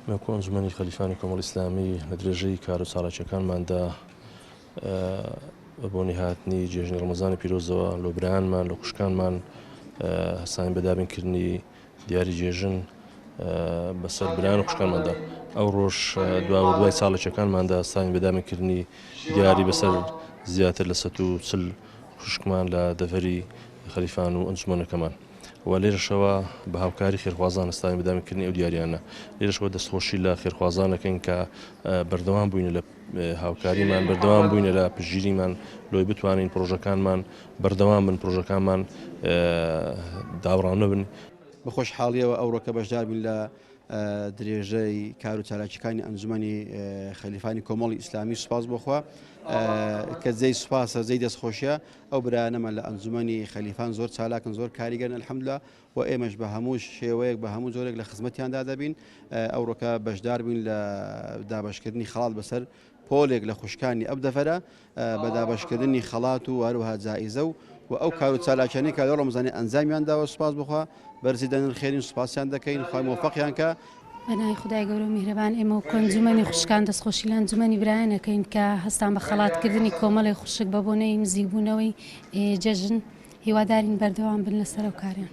مێکۆ ئەنجومەنی خەلیفانی کۆمەڵی ئیسلامی لە درێژەی کار و چالاکیەکانماندا بۆ نهاتنی جێژنی ڕەمەزانی پیرۆزەوە لە برایانمان لە خوشکانمان هەساین بەدابینکردنی دیاری جێژن بەسەر برایان و خوشکانماندا. ئەو ڕۆژ دوای چالاکیەکانماندا هەساین بەدابینکردنی دیاری بەسەر زیاتر لە 140 خوشکمان لە دەڤەری خەلیفان و ئەنجومەنەکەمان. و لێرەشەوە بە هاوکاری خێرخوازان هەستاین بەدابینکردنی ئەو دیاریانە. لێرەشەوە دەستخۆشی لە خێرخوازانەکەین کە بەردەوام بووینە لە هاوکاریمان، بەردەوام بووینە لە پشتگیریمان لۆی بتوانین پرۆژەکانمان بەردەوام بن، پرۆژەکانمان داوڕان نەبن. بە خۆشحاڵیەوە ئەوڕۆکە بەشدار بووین لە درێژەی کار و چالاکیەکانی ئەنجومەنی خەلیفانی کۆمەڵی ئیسلامی. سوپاس بۆخوا کە جێی سوپاسە، جێی دەستخۆشیە. ئەو برایانەمان لە ئەنجومەنی خەلیفان زۆر چالاکن، زۆر کاریگەرن ئەلحەمدولیلا، و ئێمەش بە هەموو شێوەیەک بە هەموو جۆرێک لە خزمەتیاندا دەبین. ئەوڕۆکە بەشدار بووین لە دابەشکردنی خەڵات بەسەر پۆلێک لە خوشکانی ئەم دەڤەرە، بە دابەشکردنی خەڵات و هەروەها جائیزە و ئەو کار و چالاکیانەی کە لە ڕەمەزانی ئەنجامیان داوە. سوپاس بخوا، بەرزی دەنرخێنین، سوپاسیان دەکەین، خوای مۆفەقیان کە. بەناوی خودای گەورە و میهرەبان ئێمە و ئەنجومەنی خوشکان دەستخۆشی لە ئەنجومەنی برایانەکەین کە هەستان بە خەڵاتکردنی کۆمەڵی خوشک بە بۆنەی نزیکبوونەوەی جەژن. هیوادارین بەردەوام بن لەسەر ئەو کاریان.